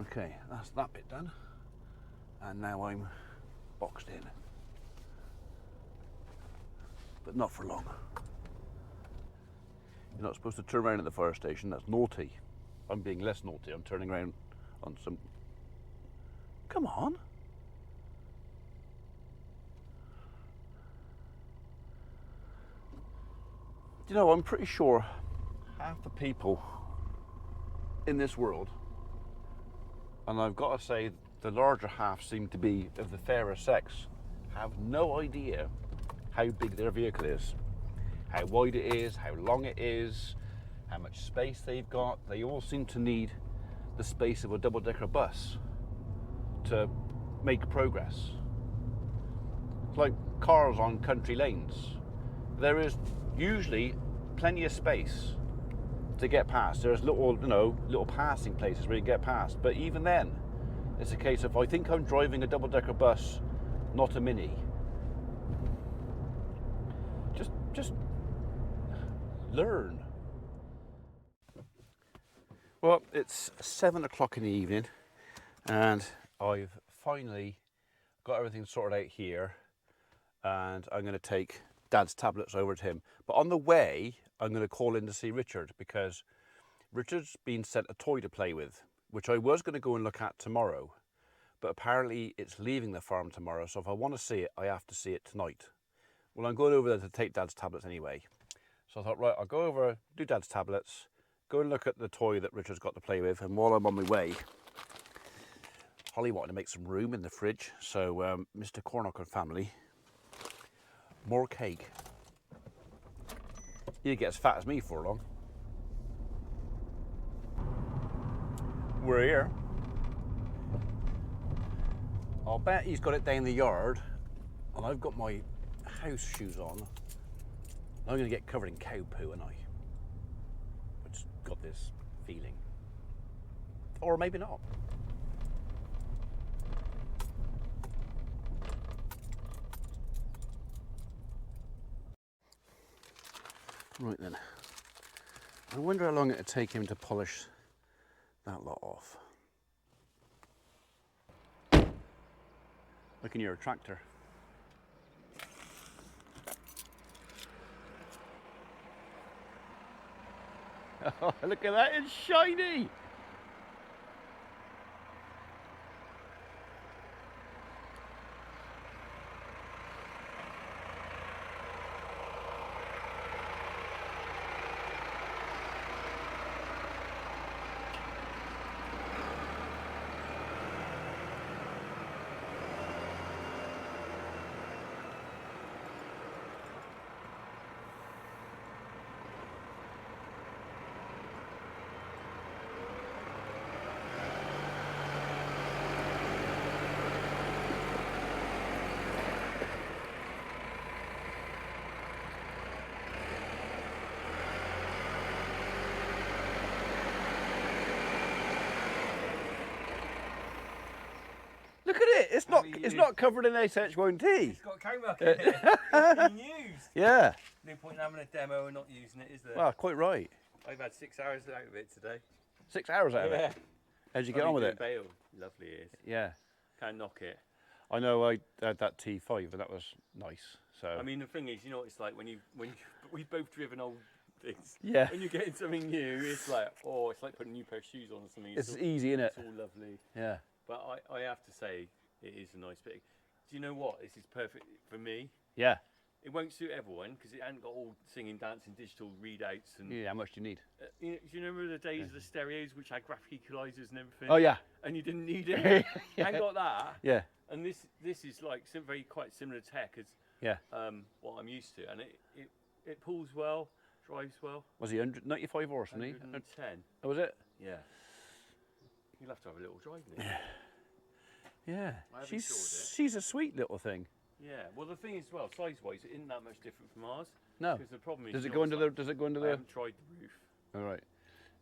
Okay, that's that bit done. And now I'm boxed in. But not for long. You're not supposed to turn around at the fire station, that's naughty. I'm being less naughty, I'm turning around on some... Come on. You know, I'm pretty sure half the people in this world, and I've got to say the larger half seem to be of the fairer sex, have no idea how big their vehicle is, how wide it is, how long it is, how much space they've got. They all seem to need the space of a double-decker bus to make progress. It's like cars on country lanes. There is usually plenty of space to get past. There's little, you know, little passing places where you get past. But even then, it's a case of, I think I'm driving a double-decker bus, not a Mini. Just learn. Well, it's 7 o'clock in the evening, and I've finally got everything sorted out here, and I'm going to take Dad's tablets over to him. But on the way, I'm going to call in to see Richard, because Richard's been sent a toy to play with, which I was going to go and look at tomorrow, but apparently it's leaving the farm tomorrow, so if I want to see it, I have to see it tonight. Well, I'm going over there to take Dad's tablets anyway. So I thought, right, I'll go over, do Dad's tablets, go and look at the toy that Richard's got to play with, and while I'm on my way, Holly wanted to make some room in the fridge, so Mr Cornock and family, more cake. You get as fat as me for long. We're here. I'll bet he's got it down the yard, and I've got my house shoes on. I'm going to get covered in cow poo, and I just got this feeling. Or maybe not. Right then. I wonder how long it'd take him to polish that lot off. I can hear a tractor. Oh, look at that, it's shiny! Look at it, it's not covered in SH1T. It's got a cow muck in it. It's been used. Yeah. No point in having a demo and not using it, is there? Well, quite right. I've had 6 hours out of it today. 6 hours out of it? How'd you get on with it? Bale. Lovely it is. Yeah. Can't knock it. I know I had that T5, but that was nice. So I mean, the thing is, you know what it's like when we've both driven old things. Yeah. When you're getting something new, it's like, oh, it's like putting a new pair of shoes on or something. It's easy, isn't it? It's all lovely. Yeah. But I have to say, it is a nice bit. Do you know what? This is perfect for me. Yeah. It won't suit everyone because it hasn't got all singing, dancing, digital readouts and. Yeah. How much do you need? You know, do you remember the days of the stereos which had graphic equalizers and everything? Oh yeah. And you didn't need it. Yeah. I ain't got that. Yeah. And this is like quite similar tech as what I'm used to, and it pulls well, drives well. Was he 195 horse, wasn't he? 110. Oh, was it? Yeah. You'll have to have a little drive in it. Yeah. I haven't stored it. She's a sweet little thing. Yeah. Well, the thing is, well, size-wise, it isn't that much different from ours. No. Because the problem is, Does it go into the? Does it go into I the? haven't tried the roof. All right.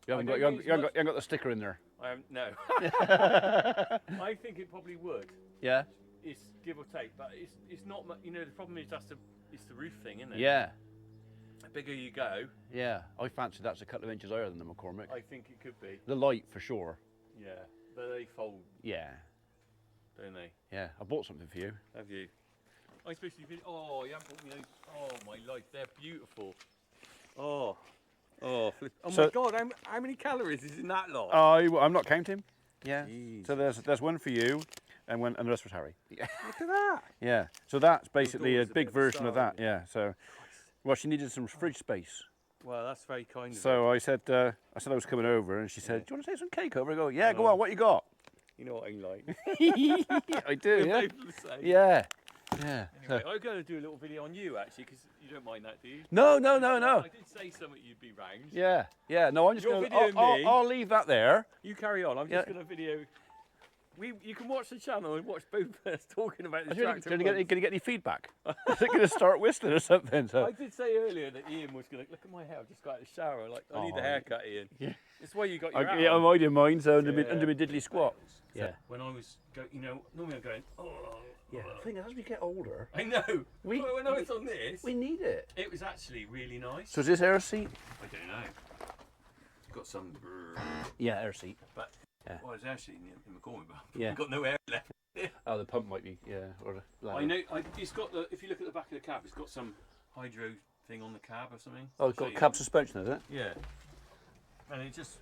You haven't got the sticker in there. I haven't. No. I think it probably would. Yeah. It's give or take, but it's not. You know, the problem is it's the roof thing, isn't it? Yeah. The bigger you go. Yeah. I fancy that's a couple of inches higher than the McCormick. I think it could be. The light for sure. Yeah. they fold, Yeah. don't they? Yeah. I bought something for you. Have you? I especially feel, oh, you haven't bought me those. Oh my life, they're beautiful. Oh, oh, oh So- my God, how many calories is in that lot? I'm not counting. Yeah. Jeez. So there's one for you, and the rest was Harry. Yeah. Look at that. Yeah. So that's basically a daughter's a big bit of a version of star, that. isn't Yeah. So, well, she needed some fridge space. Well, that's very kind of you. So I said I was coming over, and she said, "Do you want to take some cake over?" I go, "Yeah, go on. What you got?" You know what I'm like. I do. We're Yeah. both the same. Yeah. Yeah. Anyway, I'm going to do a little video on you actually, because you don't mind that, do you? No. I did say something you'd be round. Yeah. Yeah. No, I'm just You're going to. videoing me. I'll leave that there. You carry on. I'm just going to video. You can watch the channel and watch both of us talking about this tractor. Going to get any feedback? Is it going to start whistling or something? So. I did say earlier that Ian was going to look at my hair. I've just got out of the shower. Like, I need a haircut, Ian. Yeah. That's why you got your hat Yeah, on. I'm hiding mine, so under Yeah. my diddly squat. So Yeah. when I was normally I'm going, oh. Yeah. The thing is, as we get older, I know. We- But when I was on this, we need it. it was actually really nice. So is this air seat? I don't know. It's got some. Yeah, air seat. But Yeah. well, it's actually in the corner, but Yeah. we've got no air left. Oh, the pump might be. Yeah. Or the I know. It's got the. If you look at the back of the cab, it's got some hydro thing on the cab or something. Oh, it's got cab suspension, is it? Yeah. And it just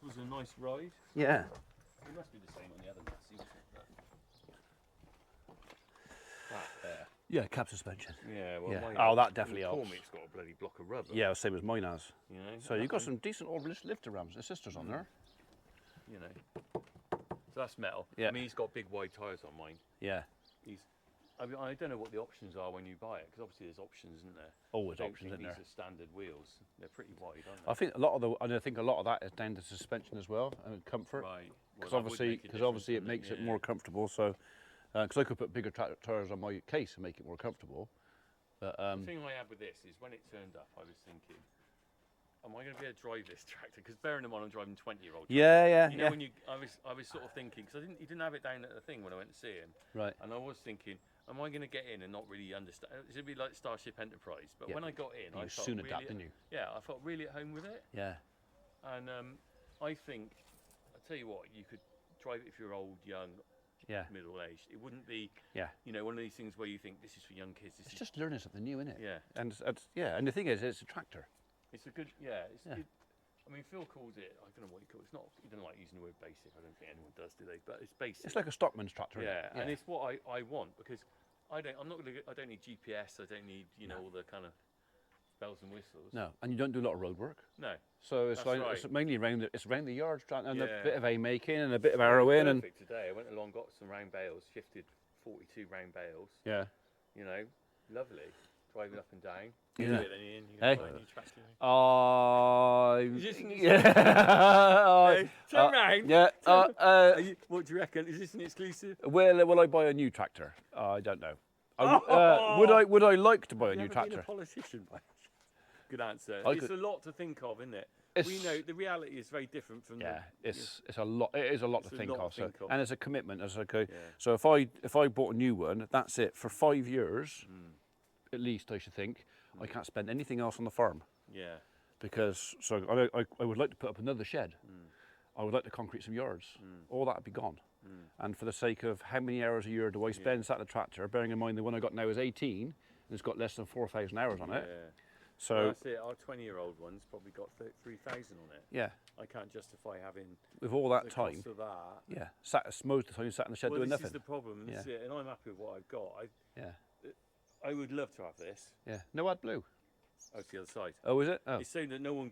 was a nice ride. Yeah. It must be the same on the other Massey, isn't it? That there. Yeah, cab suspension. Yeah. Well, Yeah. mine- Oh, that definitely in the helps. corner, it's got a bloody block of rubber. Yeah, same as mine has. You know. So you've got some decent old lifter rams and sisters on there. You know. So that's metal. Yeah. I mean, he's got big wide tyres on mine. Yeah. I mean, I don't know what the options are when you buy it, because obviously there's options, isn't there? Always I don't options think in there. These are standard wheels. They're pretty wide, aren't they? I think a lot of that is down to suspension as well and comfort. Right. Because Well, that would make a difference, obviously it wouldn't makes it Yeah. more comfortable. So because I could put bigger tyres on my case and make it more comfortable. But The thing I had with this is when it turned up, I was thinking, am I going to be able to drive this tractor? Because bearing in mind I'm driving 20-year-old. yeah, You know, when I was sort of thinking, because he didn't have it down at the thing when I went to see him, right. and I was thinking, am I going to get in and not really understand? It's going to be like Starship Enterprise. But Yeah. when I got in, I You felt soon really adapt, didn't you? Yeah, I felt really at home with it, Yeah, and I think, I tell you what, you could drive it if you're old, young, yeah, middle-aged. It wouldn't be, yeah. you know, one of these things where you think this is for young kids. This It's is just learning something new, isn't it? yeah. And and the thing is, it's a tractor. It's a good, yeah. Yeah. I mean, Phil calls it, I don't know what he calls it. It's not, he doesn't like using the word basic. I don't think anyone does, do they? But it's basic. It's like a stockman's tractor. Isn't yeah, it? and it's what I want, because I don't need GPS. I don't need, you know, all the kind of bells and whistles. No, and you don't do a lot of road work. No. So it's That's like right. it's mainly around the yards and a Yeah. bit of hay making and a bit of arrowing and Perfect today. I went along, got some round bales, shifted 42 round bales. yeah. You know, lovely. Driving up and down. Yeah. You do it then, Ian. You Hey. can buy a new tractor. Oh, this an yeah. Turn round. Yeah. What do you reckon? Is this an exclusive? Will I buy a new tractor? I don't know. Oh! Would I like to buy a You new ever been tractor? a politician, mate? Good answer. I It's could- a lot to think of, isn't it? It's- We know the reality is very different from Yeah, the. it's a lot. It is a lot It's to a think lot of. to think of. And it's a commitment. It's okay. Yeah. So if I bought a new one, that's it for 5 years, at least. I should think I can't spend anything else on the farm Yeah. because I would like to put up another shed. I would like to concrete some yards. All that would be gone. And for the sake of how many hours a year do I spend sat in the tractor, bearing in mind the one I got now is 18 and it's got less than 4,000 hours on it. Yeah. So Well, that's it. Our 20-year-old one's probably got 3,000 on it. yeah, I can't justify having with all that the time, cost of that. yeah, most of the time sat in the shed Well, doing this nothing. is the problem, this is Yeah. it, and I'm happy with what I've got. Yeah, I would love to have this. yeah. No AdBlue. Oh, to the other side. Oh, is it? Oh, It's so that no one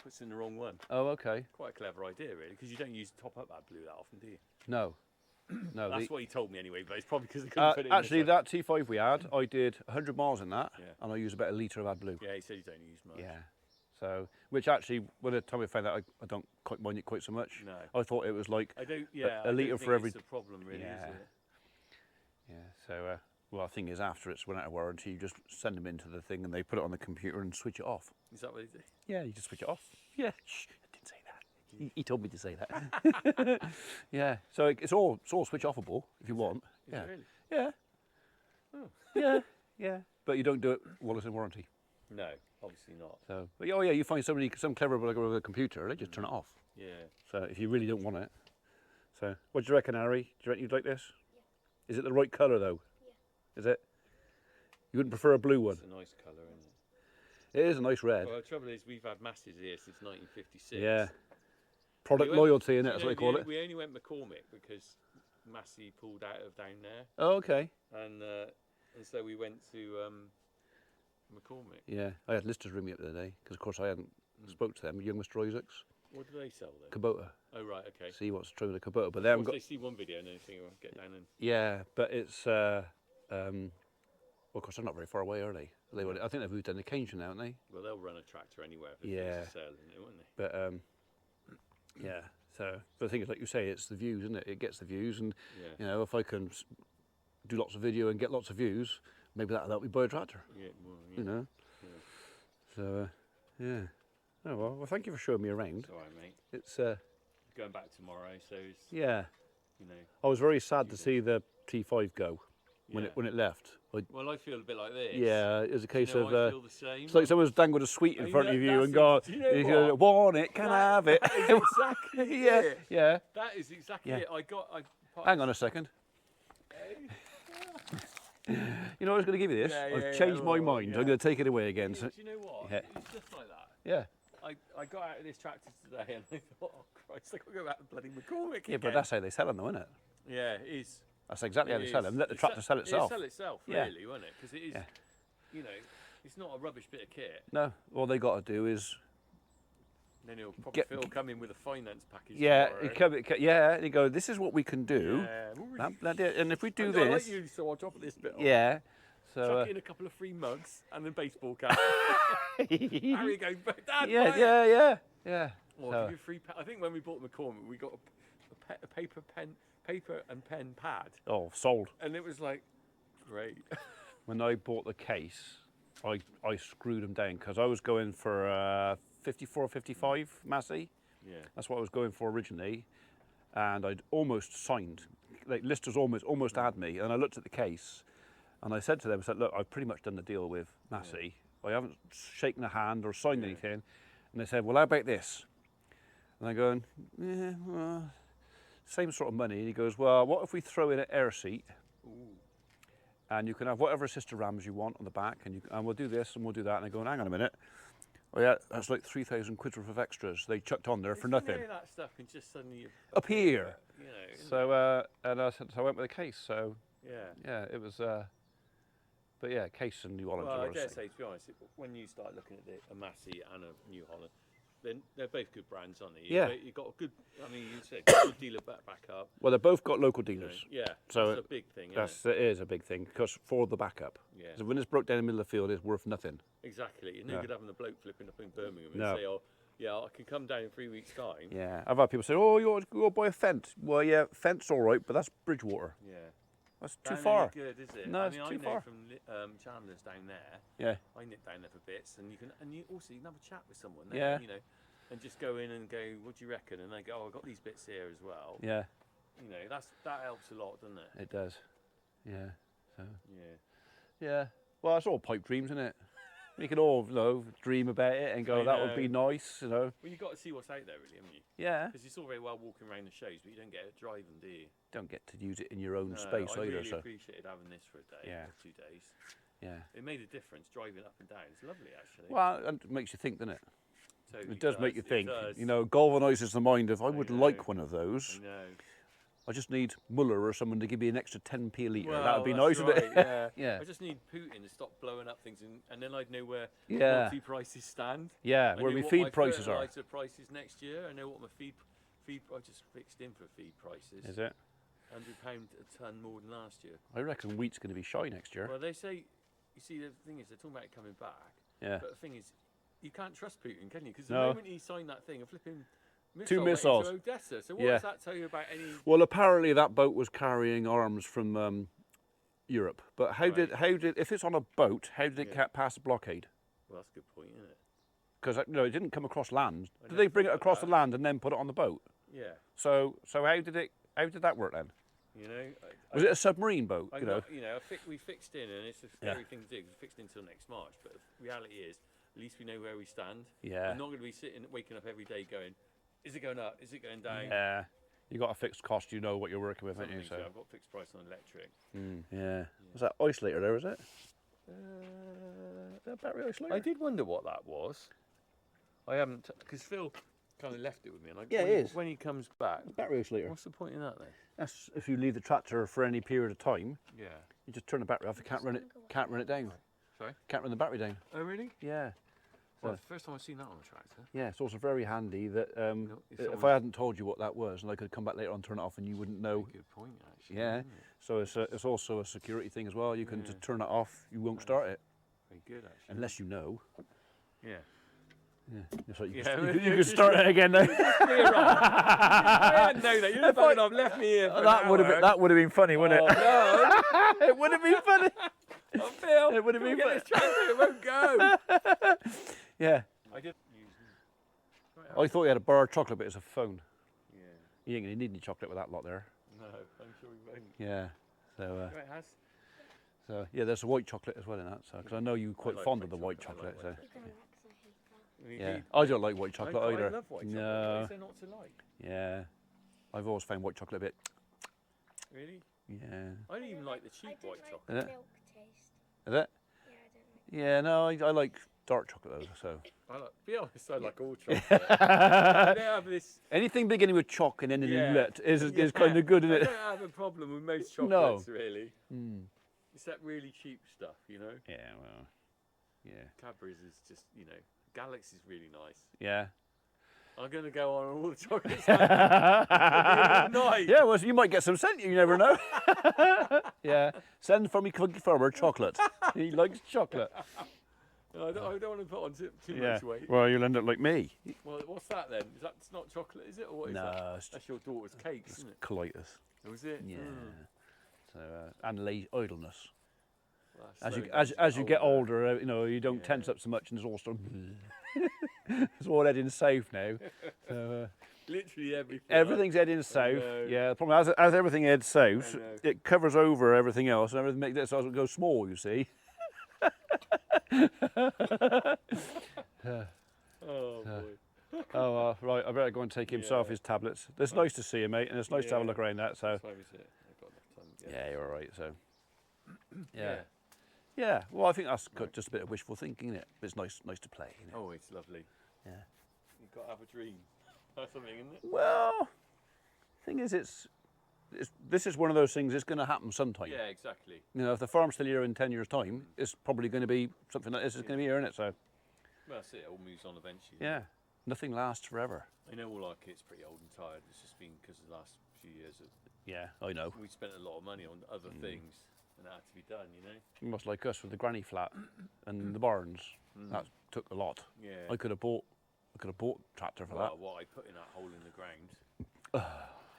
puts in the wrong one. oh, okay. Quite a clever idea, really, because you don't use top up that blue that often, do you? No, no. That's what he told me anyway, but it's probably because they couldn't put it in. Actually, the side. that T5 we had, I did 100 miles in that, Yeah. and I used about a litre of AdBlue. Yeah, he said you don't use much. Yeah. So, which actually, by the time I found out, I don't quite mind it quite so much. No. I thought it was like, I don't. Yeah, a litre I don't for think every- It's a problem, really, Yeah. is it? yeah. So, well, the thing is, after it's run out of warranty, you just send them into the thing, and they put it on the computer and switch it off. Is that what they do? Yeah, you just switch it off. Yeah. Shh, I didn't say that. He told me to say that. Yeah. So it's all switch offable if you want. Is Yeah. it really? Yeah. Oh. Yeah. Yeah. But you don't do it while it's in warranty. No, obviously not. So, but oh yeah, you find some clever bloke with a computer, they just turn it off. Yeah. So if you really don't want it, So, what do you reckon, Harry? Do you reckon you'd like this? Yeah. Is it the right colour though? Yeah. Is it? You wouldn't prefer a blue one? It's a nice colour, isn't it? It is a nice red. Well, the trouble is we've had masses here since 1956. Yeah. Product loyalty, innit? That's what they call it. We only went McCormick because Massey pulled out of down there. Oh, okay. And so we went to McCormick. Yeah, I had Lister's ring me up the other day because, of course, I hadn't spoke to them. Young Mr Isaacs. What do they sell then? Kubota. Oh right, okay. See what's true with the Kubota, but they haven't got. They see one video and then they think, "Oh, get down and." Yeah, but it's well, of course, they're not very far away, are they? They I think they've moved down to Cambridge now, haven't they? Well, they'll run a tractor anywhere if it's a sale, isn't it, won't they? But yeah. So the thing is, like you say, it's the views, isn't it? It gets the views, and you know, if I can do lots of video and get lots of views, maybe that'll help me buy a tractor. Yeah, well, yeah. You know. Yeah. So yeah. Oh well, thank you for showing me around. It's all right, mate. It's going back tomorrow, so it's, yeah. You know. I was very sad to see the T5 go when it left. Well, I feel a bit like this. Yeah, it was a case of. I feel the same. It's like someone's dangled a sweet in front of you and gone, you know want it, can I have it? Exactly. Yeah. That is exactly it. Hang on a second. You know, I was going to give you this. I've changed my mind. I'm going to take it away again. Do you know what? Yeah. It's just like that. Yeah. I got out of this tractor today and I thought, oh Christ, I've got to go back to bloody McCormick Yeah, but that's how they sell them, though, isn't it? Yeah, it is. That's exactly how they sell them. Let the tractor sell itself. It'll sell itself, really, won't it? Because it is, you know, it's not a rubbish bit of kit. No, all they got to do is. Then he'll probably come in with a finance package. Yeah, tomorrow. and you go, this is what we can do. Yeah, and if we do I this. like you, so I'll drop this bit off. Yeah. So, chuck in a couple of free mugs and a baseball cap. Harry goes, Dad, yeah. Or give you a free I think when we bought McCormick, we got a paper and pen pad. Oh, sold. And it was like, great. When I bought the case, I screwed them down because I was going for 54 or 55 Massey. Yeah. That's what I was going for originally. And I'd almost signed. Like, Lister's almost had me. And I looked at the case and I said to them, look, I've pretty much done the deal with Massey. I haven't shaken a hand or signed anything. And they said, well, how about this? And I'm going, yeah, well, same sort of money. And he goes, well, what if we throw in an air seat? Ooh. And you can have whatever assisted rams you want on the back, and we'll do this and we'll do that. And I go, hang on a minute. Oh yeah, that's like 3,000 quid worth of extras they chucked on there for nothing. You know, that stuff can just suddenly appear. You know, so I went with a case. So yeah, it was. But yeah, case and New Holland. Well, I dare say, to be honest, when you start looking at a Massey and a New Holland, then they're both good brands, aren't they? You've got a good. I mean, you said good dealer back up. Well, they've both got local dealers. Yeah, so that's a big thing. It is a big thing because for the backup. Yeah. So when it's broke down in the middle of the field, it's worth nothing. Exactly. You're no good having a bloke flipping up in Birmingham and say, "Oh, yeah, I can come down in 3 weeks' time." Yeah, I've had people say, "Oh, you ought to go buy a fence." Well, yeah, fence all right, but that's Bridgewater. Yeah. That's too far. Good, is it? No, it's too far. From Chandler's down there. Yeah. I nip down there for bits, and you can have a chat with someone. There, yeah. You know, and just go in and go, what do you reckon? And they go, oh, I've got these bits here as well. Yeah. You know, that helps a lot, doesn't it? It does. Yeah. So. Yeah. Yeah. Well, it's all pipe dreams, isn't it? We can all, dream about it and go, that would be nice, Well, you've got to see what's out there, really, haven't you? Yeah. Because it's all very well walking around the shows, but you don't get to drive them, do you? Don't get to use it in your own space either. I really appreciated having this for a day, or 2 days. Yeah. It made a difference driving up and down. It's lovely, actually. Well, it makes you think, doesn't it? Totally it does make you think. Galvanises the mind of, I would like one of those. I know. I just need Muller or someone to give me an extra 10p a litre. Well, that would be nice, wouldn't it? Yeah. I just need Putin to stop blowing up things, and then I'd know where commodity prices stand. Yeah, where my feed prices are. I prices next year. I know what my feed. I just fixed in for feed prices. Is it? £100 a tonne more than last year. I reckon wheat's going to be shy next year. Well, they say. You see, the thing is, they're talking about it coming back. Yeah. But the thing is, you can't trust Putin, can you? Because the moment he signed that thing, a flipping. 2 missiles. Into Odessa. So what does that tell you about any? Well, apparently that boat was carrying arms from Europe. But how did if it's on a boat, how did it pass the blockade? Well, that's a good point, isn't it? Because it didn't come across land. Did they bring it across the land and then put it on the boat? Yeah. So how did that work then? You know, was it a submarine boat? We fixed in, and it's a scary thing to do. We fixed in until next March. But the reality is, at least we know where we stand. Yeah. I'm not going to be waking up every day going, is it going up? Is it going down? Yeah. You got a fixed cost, you know what you're working with, haven't you? So I've got fixed price on electric. Yeah. Was that isolator there, was it? Is that battery isolator? I did wonder what that was. I haven't, because Phil kind of left it with me. And Yeah, it is. When he comes back, Battery isolator. what's the point in that then? That's if you leave the tractor for any period of time. Yeah. You just turn the battery off. You can't run it. Can't run it down. Sorry? Can't run the battery down. Oh really? Yeah. Well, it's the first time I've seen that on a tractor. Yeah, it's also very handy that if I hadn't told you what that was, and I could come back later on, turn it off, and you wouldn't know. Good point, actually. Yeah. So it's also a security thing as well. You can just turn it off. You won't start it. Very good, actually. Unless you know. Yeah. Yeah. So you can start it again now. I didn't know that. You'd have left me here. For that would have been funny, wouldn't it? No. It would have been funny. Oh, Phil, it would have been funny. This tractor, it won't go. Yeah. I did. I thought you had a bar of chocolate, but it's a phone. Yeah. You ain't gonna need any chocolate with that lot there. No, I'm sure we won't. Yeah. So. It has. So yeah, there's a white chocolate as well in that. So because I know you're quite fond of the white chocolate. So. Yeah. I don't like white chocolate either. I love white chocolate. No. What is there not to like? Yeah. I've always found white chocolate a bit. Really? Yeah. I don't even like the cheap white chocolate. Is it? Milk taste. Is it? Yeah, I don't like. Yeah. No, I like dark chocolate though. So. Be honest, I like all chocolate. I don't have this. Anything beginning with choc and ending in Yeah. let is kind of good, isn't it? I don't have a problem with most chocolates, really. Mm. It's that really cheap stuff, you know. Yeah. Well. Yeah. Cadbury's is just, you know. Galaxy's really nice. Yeah. I'm going to go on all the chocolates. Night. Yeah, well, you might get some sent you never know. Yeah, send from me Cookie Farmer chocolate. He likes chocolate. No, I don't want to put on too much weight. Well, you'll end up like me. Well, what's that then? That's not chocolate, is it? Or what is No, that? it's That's your daughter's cakes, isn't it? Colitis. Oh, is it? Yeah. Mm. So and idleness. Well, As you get older, you know, you don't tense up so much, and it's all sort of it's all heading south now. So, literally everything. everything's heading south. Yeah, the problem as everything heads south, it covers over everything else, and everything makes it so it goes small. You see. Oh boy. Oh right, I better go and take himself his tablets. It's nice to see you, mate, and it's nice to have a look around that. So. That's why we sit. I've got enough time. Yeah, you're all right. So. Yeah. Well, I think that's just a bit of wishful thinking, isn't it? But it's nice to play. Isn't it? Oh, it's lovely. Yeah. You've got to have a dream. That's something, isn't it? Well, thing is, this is one of those things. It's going to happen sometime. Yeah, exactly. You know, if the farm's still here in 10 years' time, it's probably going to be something like this is going to be here, isn't it? So. Well, that's it. It all moves on eventually. Yeah. Nothing lasts forever. I know all our kit's pretty old and tired. It's just been because of the last few years. Yeah, I know. We spent a lot of money on other things, and that had to be done. You know. Almost like us with the granny flat and the barns. That took a lot. Yeah. I could have bought tractor for that. What I put in that hole in the ground.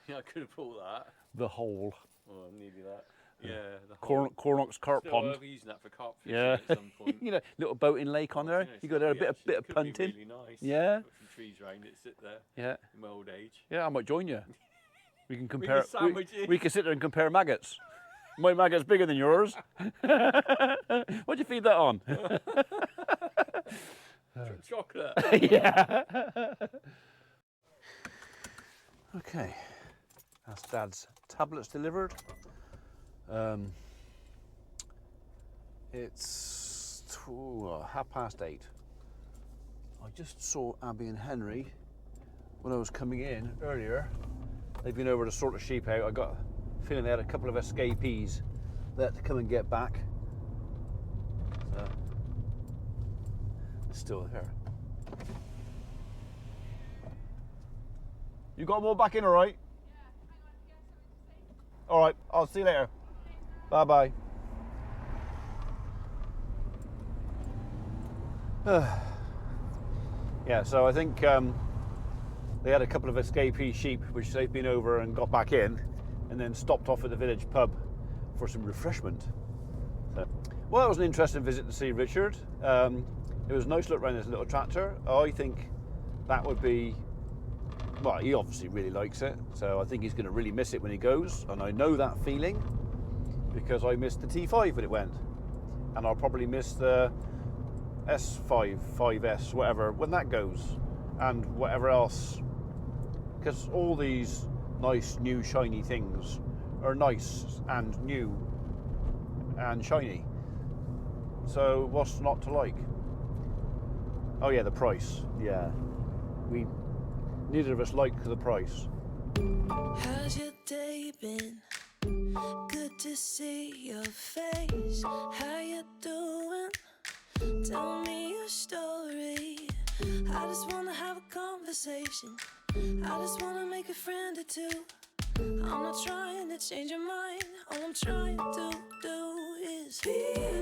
Yeah, I could have bought that. The hole. Oh, nearly that. Yeah. The hole. Cornock's carp Still, pond. I'll be using that for carp fishing Yeah. at some point. You know, little boating lake on there. You got there a bit of Could punting. be really nice. Yeah. Put some trees around it, sit there Yeah. in my old age. Yeah, I might join you. We can compare. sandwich it. We can sit there and compare maggots. My maggot's bigger than yours. What'd you feed that on? Chocolate. Yeah. Okay. That's Dad's tablets delivered. It's 8:30. I just saw Abby and Henry when I was coming in earlier. They've been over to sort the sheep out. I got a feeling they had a couple of escapees they had to come and get back. So, it's still there. You got them all back in, all right? Yeah, hang on. All right, I'll see you later. Bye bye. Yeah, so I think they had a couple of escapee sheep which they've been over and got back in and then stopped off at the village pub for some refreshment. So, well, it was an interesting visit to see Richard. It was a nice look around this little tractor. I think that would be, well, he obviously really likes it, so I think he's going to really miss it when he goes, and I know that feeling because I missed the T5 when it went, and I'll probably miss the S5, 5S, whatever, when that goes, and whatever else, because all these nice, new, shiny things are nice and new and shiny. So what's not to like? Oh yeah, the price. Yeah, neither of us like the price. How's your day been? Good to see your face. How you doing? Tell me your story. I just wanna have a conversation. I just wanna make a friend or two. I'm not trying to change your mind. All I'm trying to do is be